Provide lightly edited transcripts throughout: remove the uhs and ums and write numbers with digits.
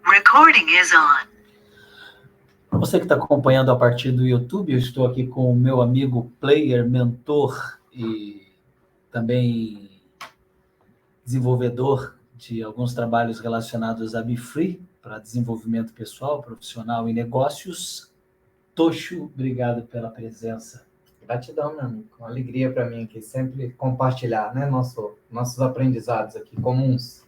Recording is on. Você que está acompanhando a partir do YouTube, eu estou aqui com o meu amigo player, mentor e também desenvolvedor de alguns trabalhos relacionados a BeFree, para desenvolvimento pessoal, profissional e negócios. Tocho, obrigado pela presença. Gratidão, meu amigo. Uma alegria para mim aqui, sempre compartilhar, né, nossos aprendizados aqui comuns.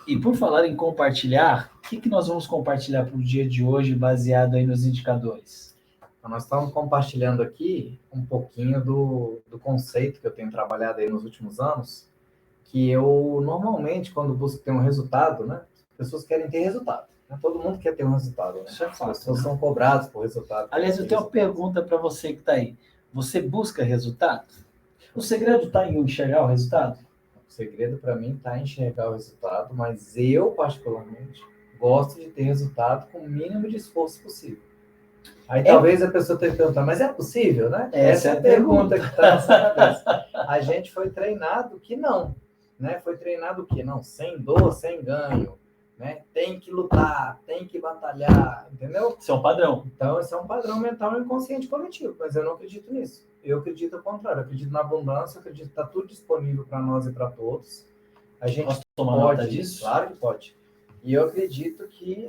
E por falar em compartilhar, o que nós vamos compartilhar para o dia de hoje, baseado aí nos indicadores? Então, nós estamos compartilhando aqui um pouquinho do conceito que eu tenho trabalhado aí nos últimos anos, que eu, normalmente, quando busco ter um resultado, né, as pessoas querem ter resultado. Né? Todo mundo quer ter um resultado. Né? Isso é fácil, as pessoas são cobradas por resultado. Aliás, eu tenho uma pergunta para você que está aí. Você busca resultado? O segredo está em enxergar o resultado? O segredo, para mim, está em enxergar o resultado, mas eu, particularmente, gosto de ter resultado com o mínimo de esforço possível. Aí talvez a pessoa tenha que perguntar, mas é possível, né? Essa é a pergunta que está na nossa cabeça. A gente foi treinado que não, né? Foi treinado que não, sem dor, sem ganho, né? Tem que lutar, tem que batalhar, entendeu? Isso é um padrão. Então, esse é um padrão mental inconsciente coletivo, mas eu não acredito nisso. Eu acredito ao contrário, eu acredito na abundância, eu acredito que está tudo disponível para nós e para todos. A gente Posso tomar nota disso? Claro que pode. E eu acredito que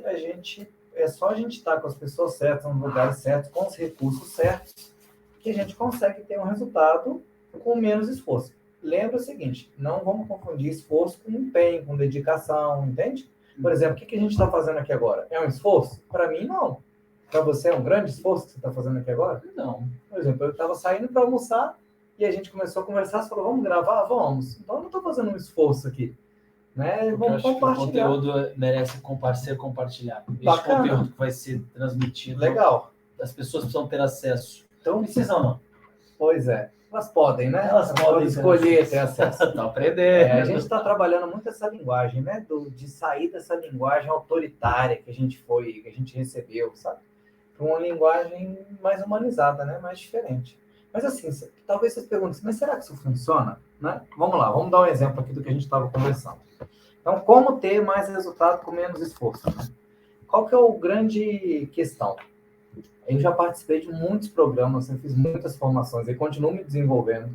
é só a gente estar com as pessoas certas, nos lugares certos, com os recursos certos, que a gente consegue ter um resultado com menos esforço. Lembra o seguinte, não vamos confundir esforço com empenho, com dedicação, entende? Por exemplo, o que a gente está fazendo aqui agora? É um esforço? Para mim, não. Para você é um grande esforço que você está fazendo aqui agora? Não. Por exemplo, eu estava saindo para almoçar e a gente começou a conversar, você falou, vamos gravar? Vamos. Então, eu não estou fazendo um esforço aqui. Né? Vamos compartilhar. O conteúdo merece ser compartilhado. Bacana. Este conteúdo que vai ser transmitido. Legal. As pessoas precisam ter acesso. Então, precisam não. Pois é. Elas podem, né? Elas podem escolher ter acesso. Estão aprendendo. A gente está trabalhando muito essa linguagem, né? De sair dessa linguagem autoritária que a gente recebeu, sabe? Para uma linguagem mais humanizada, né? Mais diferente. Mas assim, talvez vocês perguntem, mas será que isso funciona? Né? Vamos lá, vamos dar um exemplo aqui do que a gente estava conversando. Então, como ter mais resultado com menos esforço? Qual que é a grande questão? Eu já participei de muitos programas, eu fiz muitas formações e continuo me desenvolvendo.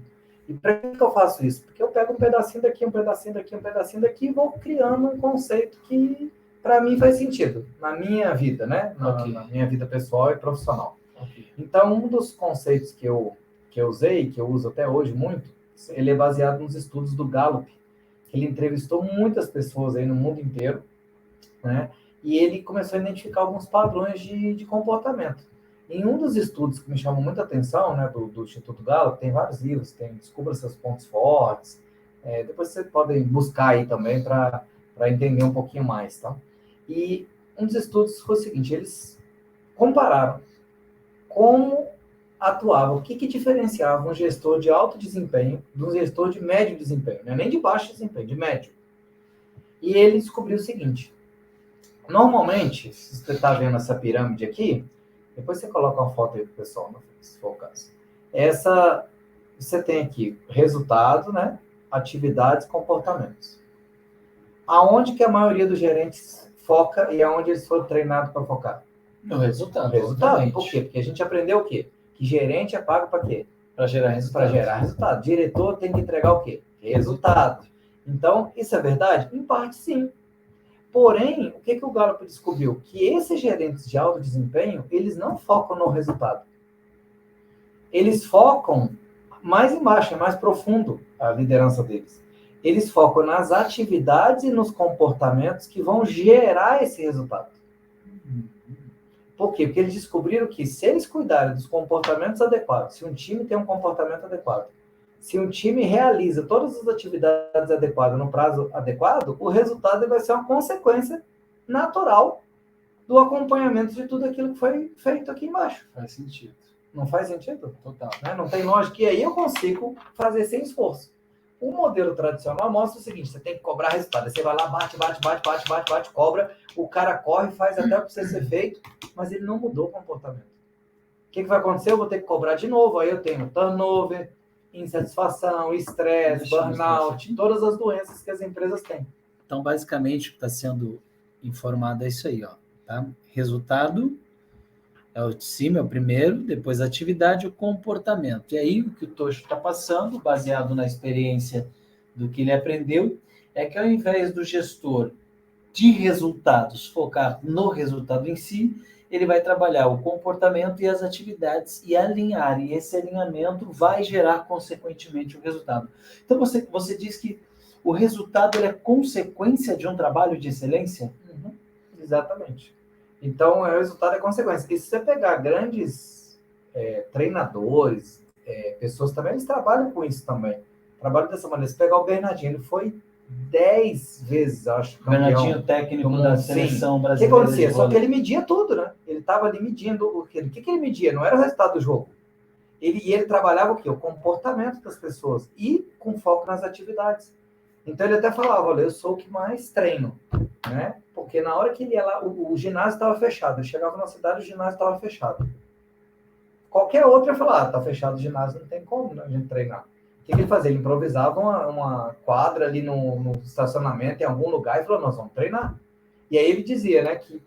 E para que eu faço isso? Porque eu pego um pedacinho daqui, um pedacinho daqui, um pedacinho daqui e vou criando um conceito que, para mim, faz sentido na minha vida, né? Na minha vida pessoal e profissional. Okay. Então, um dos conceitos que eu usei, que eu uso até hoje muito, ele é baseado nos estudos do Gallup. Ele entrevistou muitas pessoas aí no mundo inteiro, né? E ele começou a identificar alguns padrões de comportamento. Em um dos estudos que me chamou muita atenção, né, do Instituto Gallup, tem vários livros, tem Descubra Seus Pontos Fortes, depois vocês podem buscar aí também para entender um pouquinho mais, tá? E um dos estudos foi o seguinte, eles compararam como atuava, o que diferenciava um gestor de alto desempenho de um gestor de médio desempenho, não é nem de baixo desempenho, de médio. E ele descobriu o seguinte, normalmente, se você está vendo essa pirâmide aqui, depois você coloca uma foto aí para o pessoal, se for o caso. Você tem aqui resultado, né? Atividades, comportamentos. Aonde que a maioria dos gerentes foca e aonde eles foram treinados para focar? No resultado. Por quê? Porque a gente aprendeu o quê? Que gerente é pago para quê? Para gerar resultado. Diretor tem que entregar o quê? Resultado. Então, isso é verdade? Em parte, sim. Porém, o que o Gallup descobriu? Que esses gerentes de alto desempenho, eles não focam no resultado. Eles focam mais embaixo, é mais profundo a liderança deles. Eles focam nas atividades e nos comportamentos que vão gerar esse resultado. Por quê? Porque eles descobriram que se eles cuidarem dos comportamentos adequados, se um time tem um comportamento adequado, se um time realiza todas as atividades adequadas no prazo adequado, o resultado vai ser uma consequência natural do acompanhamento de tudo aquilo que foi feito aqui embaixo. Faz sentido. Não faz sentido? Total. Né? Não tem lógica. E aí eu consigo fazer sem esforço. O modelo tradicional mostra o seguinte, você tem que cobrar resultado. Você vai lá, bate, cobra, o cara corre, faz até para você ser feito, mas ele não mudou o comportamento. O que vai acontecer? Eu vou ter que cobrar de novo. Aí eu tenho turnover, insatisfação, estresse, burnout, todas as doenças que as empresas têm. Então, basicamente, o que está sendo informado é isso aí, ó, tá? Resultado é o de cima, é o primeiro, depois a atividade e o comportamento. E aí, o que o Tocho está passando, baseado na experiência do que ele aprendeu, é que ao invés do gestor de resultados focar no resultado em si, ele vai trabalhar o comportamento e as atividades e alinhar, e esse alinhamento vai gerar, consequentemente, o resultado. Então, você diz que o resultado é consequência de um trabalho de excelência? Uhum, exatamente. Então, o resultado é consequência. E se você pegar grandes treinadores, pessoas também, eles trabalham com isso também. Trabalham dessa maneira. Se pegar o Bernardinho, ele foi 10 vezes, acho, campeão. Bernardinho, técnico da seleção brasileira. O que acontecia? Só que ele media tudo, né? Ele estava ali medindo o que ele media? Não era o resultado do jogo. Ele trabalhava o quê? O comportamento das pessoas e com foco nas atividades. Então ele até falava, olha, eu sou o que mais treino, né? Porque na hora que ele ia lá, o ginásio estava fechado. Eu chegava na cidade, o ginásio estava fechado. Qualquer outro ia falar, tá fechado o ginásio, não tem como, né, a gente treinar. O que ele fazia? Ele improvisava uma quadra ali no estacionamento, em algum lugar, e falou, nós vamos treinar. E aí ele dizia, né, que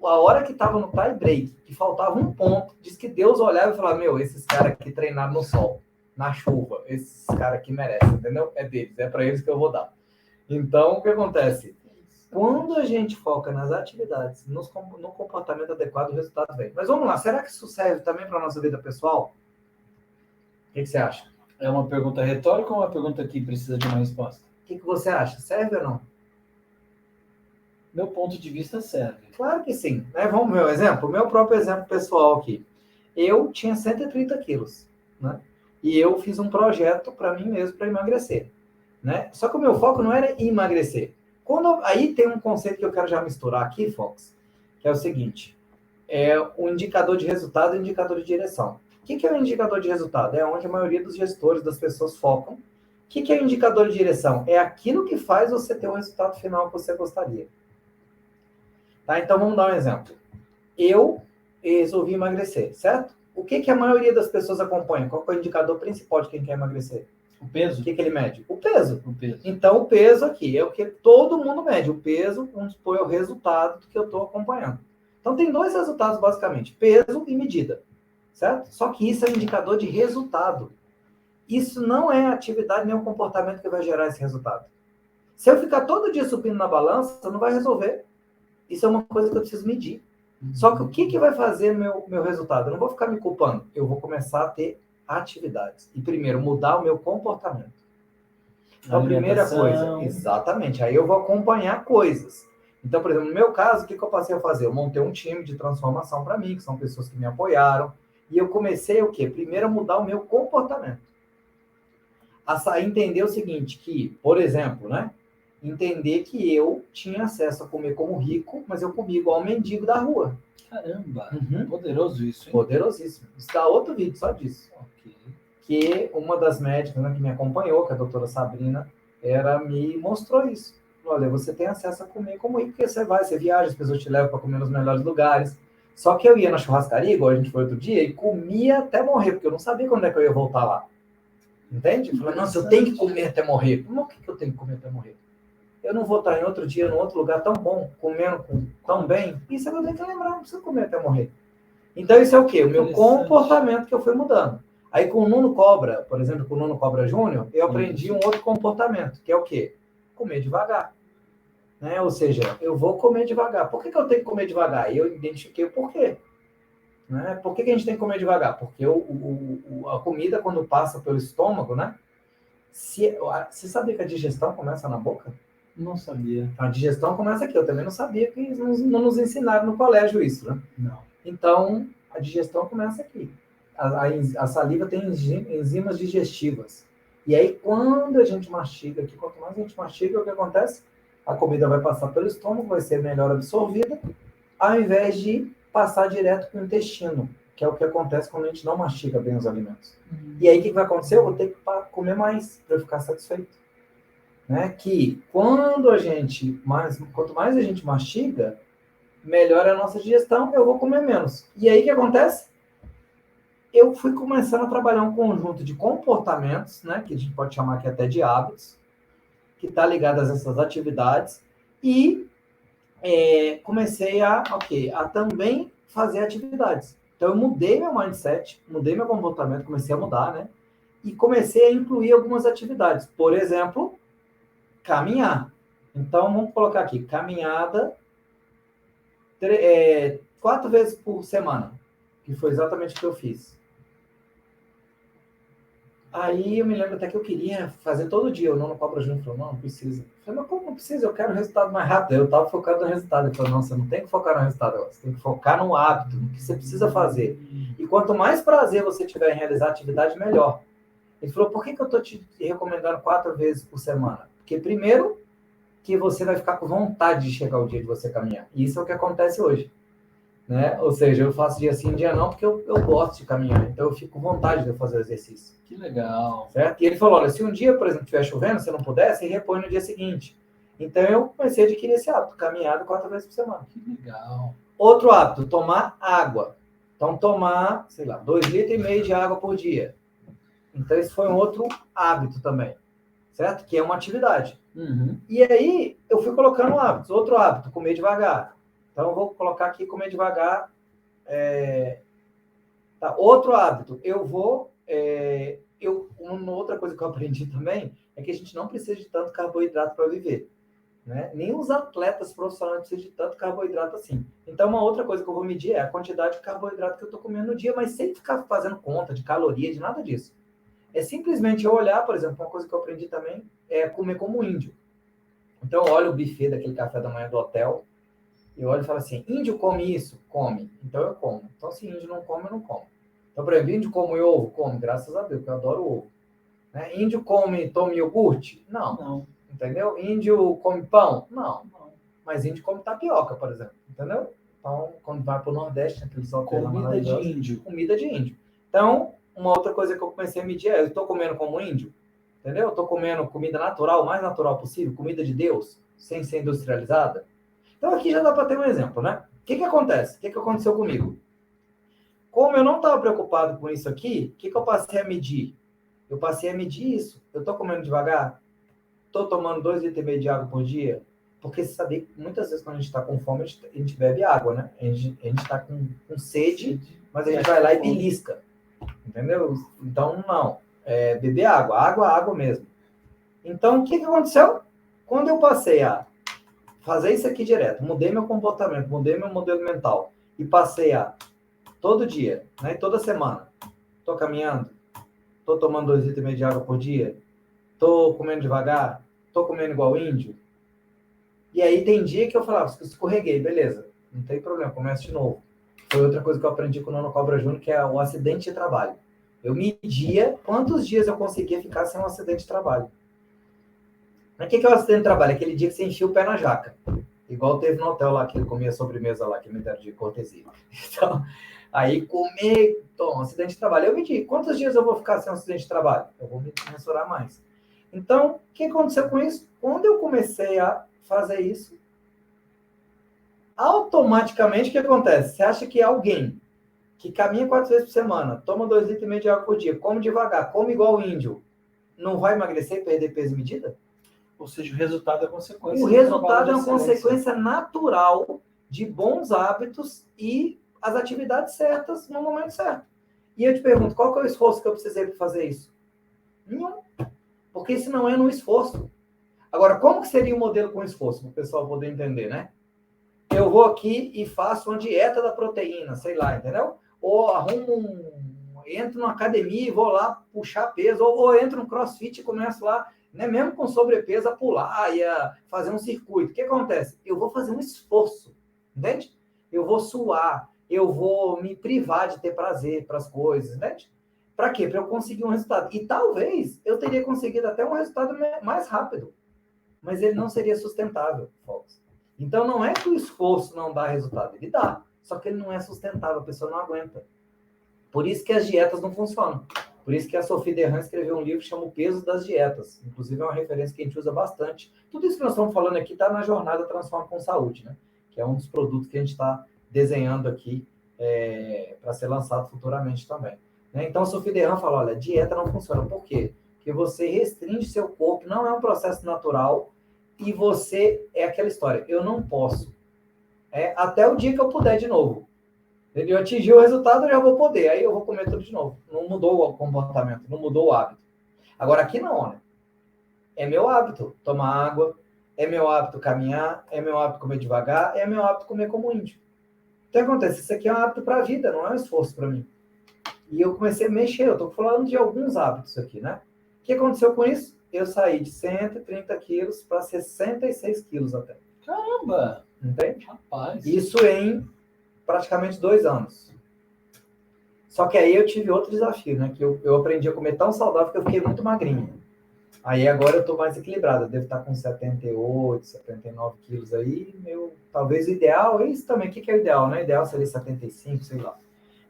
a hora que estava no tie break, que faltava um ponto, diz que Deus olhava e falava, meu, esses caras aqui treinaram no sol, na chuva, esses caras aqui merecem, entendeu? É deles, é para eles que eu vou dar. Então, o que acontece? Quando a gente foca nas atividades, no comportamento adequado, o resultado vem. Mas vamos lá, será que isso serve também para a nossa vida pessoal? O que você acha? É uma pergunta retórica ou uma pergunta que precisa de uma resposta? O que você acha? Serve ou não? Meu ponto de vista serve. Claro que sim. Né? Vamos ver um exemplo? O meu próprio exemplo pessoal aqui. Eu tinha 130 quilos, né? E eu fiz um projeto para mim mesmo para emagrecer, né? Só que o meu foco não era emagrecer. Aí tem um conceito que eu quero já misturar aqui, Fox, que é o seguinte: é o indicador de resultado e o indicador de direção. O que é o indicador de resultado? É onde a maioria dos gestores, das pessoas focam. O que é o indicador de direção? É aquilo que faz você ter o resultado final que você gostaria. Tá? Então, vamos dar um exemplo. Eu resolvi emagrecer, certo? O que a maioria das pessoas acompanha? Qual é o indicador principal de quem quer emagrecer? O peso? O que ele mede? O peso. O peso. Então, o peso aqui é o que todo mundo mede. O peso, vamos supor, é o resultado do que eu estou acompanhando. Então, tem dois resultados, basicamente. Peso e medida, certo? Só que isso é um indicador de resultado. Isso não é a atividade nem o comportamento que vai gerar esse resultado. Se eu ficar todo dia subindo na balança, não vai resolver. Isso é uma coisa que eu preciso medir. Só que o que vai fazer meu resultado? Eu não vou ficar me culpando. Eu vou começar a ter atividades. E primeiro, mudar o meu comportamento. Então, a primeira coisa, exatamente. Aí eu vou acompanhar coisas. Então, por exemplo, no meu caso, o que eu passei a fazer? Eu montei um time de transformação para mim, que são pessoas que me apoiaram. E eu comecei o quê? Primeiro, a mudar o meu comportamento. A entender o seguinte, que, por exemplo, né? Entender que eu tinha acesso a comer como rico, mas eu comia igual um mendigo da rua. Caramba, poderoso isso, hein? Poderosíssimo. Isso dá outro vídeo só disso. Okay. Que uma das médicas, né, que me acompanhou, que é a doutora Sabrina, me mostrou isso. Olha, você tem acesso a comer como rico, porque você viaja, as pessoas te levam para comer nos melhores lugares. Só que eu ia na churrascaria, igual a gente foi outro dia, e comia até morrer, porque eu não sabia quando é que eu ia voltar lá. Entende? Eu falei, nossa, eu tenho que comer até morrer. Como que eu tenho que comer até morrer? Eu não vou estar em outro dia, em outro lugar tão bom, comendo tão bem. Isso eu tenho que lembrar, não precisa comer até morrer. Então, isso é o quê? O meu comportamento que eu fui mudando. Aí, com o Nuno Cobra, por exemplo, com o Nuno Cobra Júnior, eu aprendi um outro comportamento, que é o quê? Comer devagar. Né? Ou seja, eu vou comer devagar. Por que eu tenho que comer devagar? E eu identifiquei o porquê. Né? Por que a gente tem que comer devagar? Porque a comida, quando passa pelo estômago, né? Você sabia que a digestão começa na boca? Não sabia. A digestão começa aqui. Eu também não sabia, que não nos ensinaram no colégio isso, né? Não. Então, a digestão começa aqui. A saliva tem enzimas digestivas. E aí, quando a gente mastiga aqui, quanto mais a gente mastiga, o que acontece? A comida vai passar pelo estômago, vai ser melhor absorvida, ao invés de passar direto para o intestino, que é o que acontece quando a gente não mastiga bem os alimentos. E aí, o que vai acontecer? Eu vou ter que comer mais para eu ficar satisfeito. Né? Que quanto mais a gente mastiga, melhor é a nossa digestão, eu vou comer menos. E aí o que acontece? Eu fui começando a trabalhar um conjunto de comportamentos, né, que a gente pode chamar aqui até de hábitos, que está ligado a essas atividades, e comecei a também fazer atividades. Então, eu mudei meu mindset, mudei meu comportamento, comecei a mudar, né? E comecei a incluir algumas atividades. Por exemplo, caminhar. Então, vamos colocar aqui, caminhada 4 vezes por semana, que foi exatamente o que eu fiz. Aí eu me lembro até que eu queria fazer todo dia, o Nono Cobra Júnior falou, não precisa. Eu falei, mas como não precisa? Eu quero um resultado mais rápido. Eu estava focado no resultado. Ele falou, não, você não tem que focar no resultado, você tem que focar no hábito, no que você precisa fazer. E quanto mais prazer você tiver em realizar a atividade, melhor. Ele falou, por que eu estou te recomendando 4 vezes por semana? Porque primeiro, que você vai ficar com vontade de chegar o dia de você caminhar. E isso é o que acontece hoje. Né? Ou seja, eu faço dia sim, dia não, porque eu gosto de caminhar. Então, eu fico com vontade de fazer o exercício. Que legal. Certo? E ele falou, olha, se um dia, por exemplo, estiver chovendo, você não puder, você repõe no dia seguinte. Então, eu comecei a adquirir esse hábito, caminhada 4 vezes por semana. Que legal. Outro hábito, tomar água. Então, tomar, 2,5 litros de água por dia. Então, esse foi um outro hábito também. Certo? Que é uma atividade. Uhum. E aí, eu fui colocando hábitos. Outro hábito, comer devagar. Então, eu vou colocar aqui comer devagar. Outro hábito, uma outra coisa que eu aprendi também é que a gente não precisa de tanto carboidrato para viver. Né? Nem os atletas profissionais precisam de tanto carboidrato assim. Então, uma outra coisa que eu vou medir é a quantidade de carboidrato que eu estou comendo no dia, mas sem ficar fazendo conta de caloria, de nada disso. É simplesmente eu olhar, por exemplo, uma coisa que eu aprendi também é comer como um índio. Então, eu olho o buffet daquele café da manhã do hotel, eu olho e falo assim, índio come isso? Come. Então, eu como. Então, se índio não come, eu não como. Então, por exemplo, índio come ovo? Come, graças a Deus, porque eu adoro ovo. Né? Índio toma iogurte? Não. Entendeu? Índio come pão? Não. Mas índio come tapioca, por exemplo. Entendeu? Então, quando vai para o Nordeste, aqueles hotéis comida de índio. Comida de índio. Então, uma outra coisa que eu comecei a medir é, eu estou comendo como índio? Entendeu? Eu estou comendo comida natural, o mais natural possível, comida de Deus, sem ser industrializada. Então, aqui já dá para ter um exemplo, né? O que acontece? O que aconteceu comigo? Como eu não estava preocupado com isso aqui, o que eu passei a medir? Eu passei a medir isso. Eu estou comendo devagar? Estou tomando 2,5 litros de água por dia? Porque você sabe que muitas vezes quando a gente está com fome, a gente bebe água, né? A gente está com sede, mas a gente vai lá e belisca. Entendeu? Então, não. Beber água. Água mesmo. Então, o que aconteceu? Quando eu passei a fazer isso aqui direto, mudei meu comportamento, mudei meu modelo mental e passei a todo dia, né, toda semana, estou caminhando, estou tomando 2,5 litros de água por dia, estou comendo devagar, estou comendo igual índio. E aí tem dia que eu falava, escorreguei, beleza, não tem problema, começo de novo. Foi outra coisa que eu aprendi com o Nono Cobra Júnior, que é o acidente de trabalho. Eu media quantos dias eu conseguia ficar sem um acidente de trabalho. Mas o que é um acidente de trabalho? Aquele dia que você enfia o pé na jaca. Igual teve no hotel lá, que ele comia sobremesa lá, que me deram de cortesia. Então, aí acidente de trabalho. Eu medi, quantos dias eu vou ficar sem um acidente de trabalho? Eu vou me mensurar mais. Então, o que aconteceu com isso? Quando eu comecei a fazer isso, automaticamente, o que acontece? Você acha que alguém que caminha 4 vezes por semana, toma 2,5 litros de água por dia, come devagar, come igual o índio, não vai emagrecer e perder peso e medida? Ou seja, o resultado é consequência. O resultado é uma consequência natural de bons hábitos e as atividades certas no momento certo. E eu te pergunto, qual que é o esforço que eu precisei para fazer isso? Nenhum. Porque isso não é no esforço. Agora, como que seria o modelo com esforço? Para o pessoal poder entender, né? Eu vou aqui e faço uma dieta da proteína, sei lá, entendeu? Ou entro numa academia e vou lá puxar peso, ou entro no CrossFit e começo lá, né, mesmo com sobrepeso, a pular e a fazer um circuito. O que acontece? Eu vou fazer um esforço, entende? Eu vou suar, eu vou me privar de ter prazer para as coisas, entende? Para quê? Para eu conseguir um resultado. E talvez eu teria conseguido até um resultado mais rápido, mas ele não seria sustentável, folks. Então, não é que o esforço não dá resultado, ele dá, só que ele não é sustentável, a pessoa não aguenta. Por isso que as dietas não funcionam. Por isso que a Sophie Derran escreveu um livro que chama O Peso das Dietas. Inclusive, é uma referência que a gente usa bastante. Tudo isso que nós estamos falando aqui está na jornada Transforma com Saúde, né? Que é um dos produtos que a gente está desenhando aqui para ser lançado futuramente também. Né? Então, a Sophie Derran fala, olha, dieta não funciona. Por quê? Porque você restringe seu corpo, não é um processo natural, e você, é aquela história, eu não posso até o dia que eu puder de novo. Eu atingir o resultado, eu já vou poder. Aí eu vou comer tudo de novo. Não mudou o comportamento, não mudou o hábito. Agora aqui não, né? É meu hábito tomar água, é meu hábito caminhar, é meu hábito comer devagar, é meu hábito comer como índio. Então acontece, isso aqui é um hábito para a vida, não é um esforço para mim. E eu comecei a mexer, eu estou falando de alguns hábitos aqui, né? O que aconteceu com isso? Eu saí de 130 quilos para 66 quilos até. Caramba! Entende? Rapaz. Isso em praticamente 2 anos. Só que aí eu tive outro desafio, né? Que eu aprendi a comer tão saudável que eu fiquei muito magrinho. Aí agora eu estou mais equilibrado. Eu devo estar com 78, 79 quilos aí. Talvez o ideal é isso também. O que é o ideal, né? O ideal seria 75, sei lá.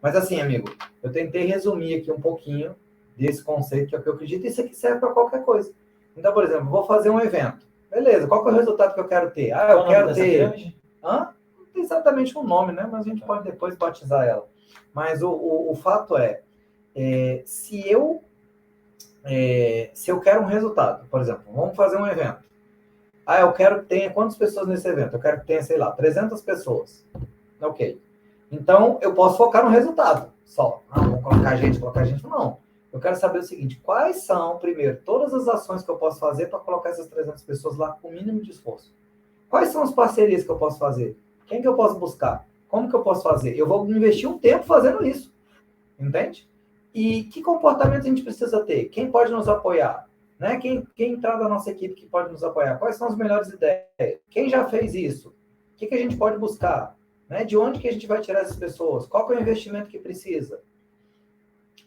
Mas assim, amigo, eu tentei resumir aqui um pouquinho desse conceito que é o que eu acredito. E isso aqui serve para qualquer coisa. Então, por exemplo, vou fazer um evento. Beleza, qual que é o resultado que eu quero ter? Ah, eu quero ter... Não tem exatamente um nome, né? Mas a gente pode depois batizar ela. Mas o fato se eu quero um resultado, por exemplo, vamos fazer um evento. Ah, eu quero que tenha quantas pessoas nesse evento? Eu quero que tenha, sei lá, 300 pessoas. Ok. Então, eu posso focar no resultado só. Ah, vou colocar gente. Não. Eu quero saber o seguinte, quais são, primeiro, todas as ações que eu posso fazer para colocar essas 300 pessoas lá com o mínimo de esforço? Quais são as parcerias que eu posso fazer? Quem que eu posso buscar? Como que eu posso fazer? Eu vou investir um tempo fazendo isso. Entende? E que comportamento a gente precisa ter? Quem pode nos apoiar? Né? Quem entrar da nossa equipe que pode nos apoiar? Quais são as melhores ideias? Quem já fez isso? O que a gente pode buscar? Né? De onde que a gente vai tirar essas pessoas? Qual que é o investimento que precisa?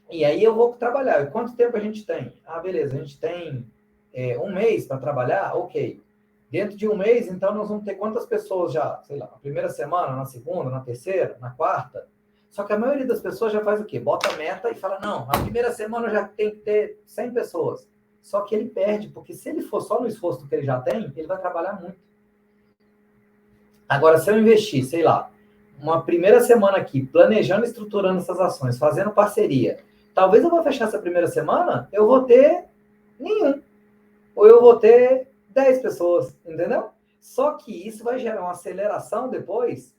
E aí eu vou trabalhar. E quanto tempo a gente tem? Ah, beleza, a gente tem 1 mês para trabalhar? Ok. Dentro de 1 mês, então, nós vamos ter quantas pessoas já? Sei lá, na primeira semana, na segunda, na terceira, na quarta? Só que a maioria das pessoas já faz o quê? Bota a meta e fala, não, na primeira semana eu já tem que ter 100 pessoas. Só que ele perde, porque se ele for só no esforço que ele já tem, ele vai trabalhar muito. Agora, se eu investir, sei lá, uma primeira semana aqui, planejando e estruturando essas ações, fazendo parceria, talvez eu vou fechar essa primeira semana, eu vou ter nenhum. Ou eu vou ter 10 pessoas, entendeu? Só que isso vai gerar uma aceleração depois,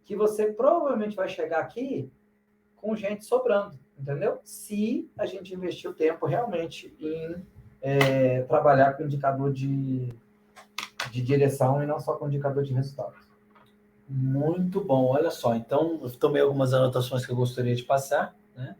que você provavelmente vai chegar aqui com gente sobrando, entendeu? Se a gente investir o tempo realmente em trabalhar com indicador de direção e não só com indicador de resultados. Muito bom, olha só. Então, eu tomei algumas anotações que eu gostaria de passar, né?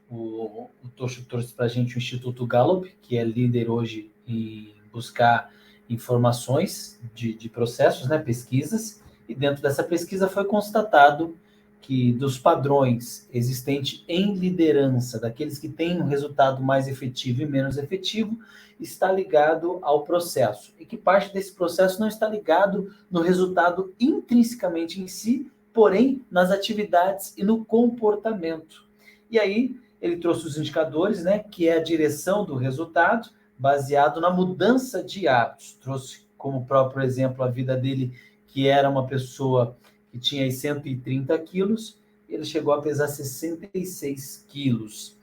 O Tocho trouxe para a gente o Instituto Gallup, que é líder hoje em buscar informações de processos, né, pesquisas, e dentro dessa pesquisa foi constatado que dos padrões existentes em liderança, daqueles que têm um resultado mais efetivo e menos efetivo, está ligado ao processo, e que parte desse processo não está ligado no resultado intrinsecamente em si, porém nas atividades e no comportamento. E aí, ele trouxe os indicadores, né, que é a direção do resultado, baseado na mudança de hábitos. Trouxe como próprio exemplo a vida dele, que era uma pessoa que tinha 130 quilos, ele chegou a pesar 66 quilos.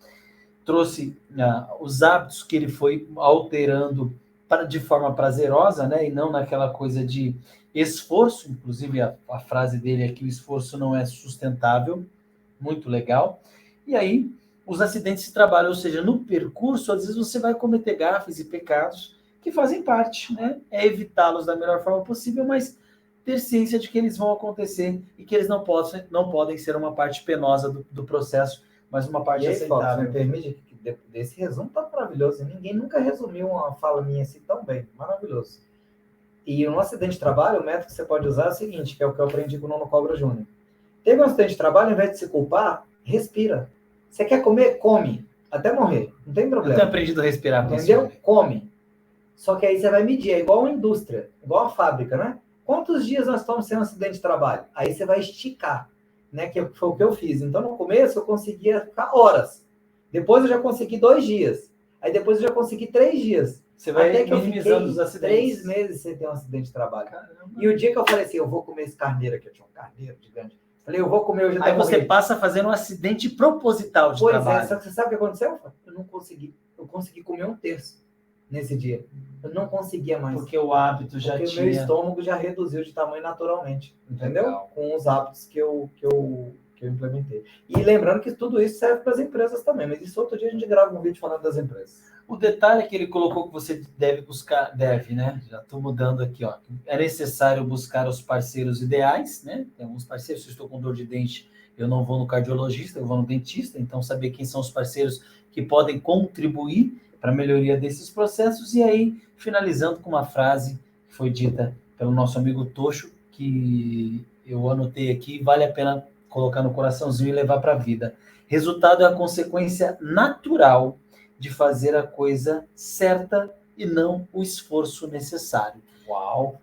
Trouxe os hábitos que ele foi alterando de forma prazerosa, né, e não naquela coisa de esforço. Inclusive, a frase dele é que o esforço não é sustentável. Muito legal. E aí, os acidentes de trabalho, ou seja, no percurso, às vezes você vai cometer gafes e pecados que fazem parte, né? É evitá-los da melhor forma possível, mas ter ciência de que eles vão acontecer e que eles não podem ser uma parte penosa do processo, mas uma parte aceitável. Fox, me permite, desse resumo tá maravilhoso. Ninguém nunca resumiu uma fala minha assim tão bem. Maravilhoso. E no acidente de trabalho, o método que você pode usar é o seguinte, que é o que eu aprendi com o Nono Cobra Júnior. Teve um acidente de trabalho, ao invés de se culpar, respira. Você quer comer? Come. Até morrer. Não tem problema. Eu tenho aprendido a respirar. Entendeu? Come. Só que aí você vai medir. É igual uma indústria. Igual uma fábrica, né? Quantos dias nós estamos sem um acidente de trabalho? Aí você vai esticar. Né? Que foi o que eu fiz. Então, no começo, eu conseguia ficar horas. Depois, eu já consegui 2 dias. Aí, depois, eu já consegui 3 dias. Você vai até que minimizando os acidentes. 3 meses sem ter um acidente de trabalho. Caramba. E o dia que eu falei assim, eu vou comer esse carneiro aqui. Eu tinha um carneiro gigante. Falei, eu vou comer hoje. Aí você passa a fazer um acidente proposital de trabalho. Só que você sabe o que aconteceu? Eu não consegui. Eu consegui comer 1/3. nesse dia. Eu não conseguia mais. Porque o hábito já porque tinha... o meu estômago já reduziu de tamanho naturalmente, entendeu? Legal. Com os hábitos que eu implementei. E lembrando que tudo isso serve para as empresas também, mas isso outro dia a gente grava um vídeo falando das empresas. O detalhe é que ele colocou que você deve, né? Já estou mudando aqui, ó. É necessário buscar os parceiros ideais, né? Tem alguns parceiros, se eu estou com dor de dente, eu não vou no cardiologista, eu vou no dentista, então saber quem são os parceiros que podem contribuir para a melhoria desses processos. E aí, finalizando com uma frase que foi dita pelo nosso amigo Tocho, que eu anotei aqui, vale a pena colocar no coraçãozinho e levar para a vida. Resultado é a consequência natural de fazer a coisa certa e não o esforço necessário. Uau!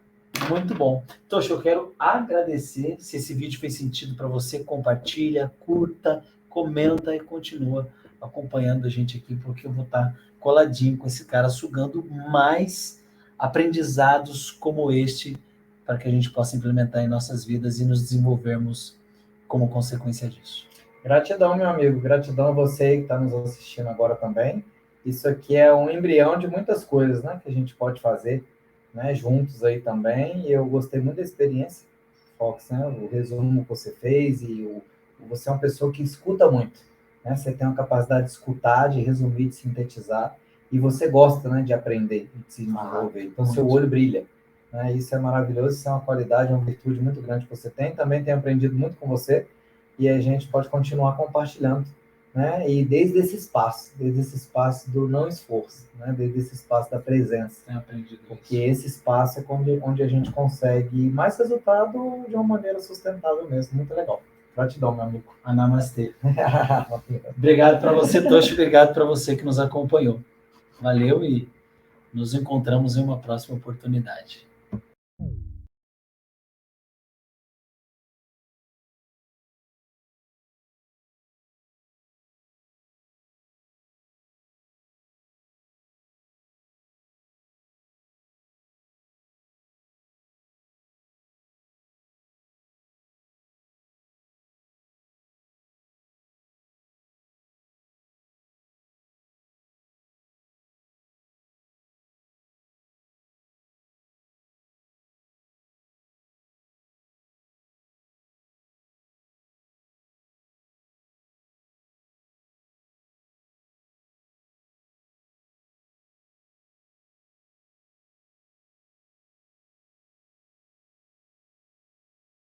Muito bom. Tocho, eu quero agradecer. Se esse vídeo fez sentido para você, compartilha, curta, comenta e continua acompanhando a gente aqui, porque eu vou estar coladinho com esse cara, sugando mais aprendizados como este, para que a gente possa implementar em nossas vidas e nos desenvolvermos como consequência disso. Gratidão, meu amigo. Gratidão a você que está nos assistindo agora também. Isso aqui é um embrião de muitas coisas, né, que a gente pode fazer, né, juntos aí também. E eu gostei muito da experiência, Fox, né, o resumo que você fez você é uma pessoa que escuta muito, né? Você tem uma capacidade de escutar, de resumir, de sintetizar, e você gosta, né, de aprender, de se desenvolver. Então, seu olho brilha, né? Isso é maravilhoso, isso é uma qualidade, uma virtude muito grande que você tem. Também tenho aprendido muito com você, e a gente pode continuar compartilhando, né? E desde esse espaço do não esforço, né? Desde esse espaço da presença. Tenho aprendido porque esse espaço é onde a gente consegue mais resultado de uma maneira sustentável mesmo. Muito legal. Gratidão, meu amigo. Namastê. Obrigado para você, Tocho. Obrigado para você que nos acompanhou. Valeu e nos encontramos em uma próxima oportunidade.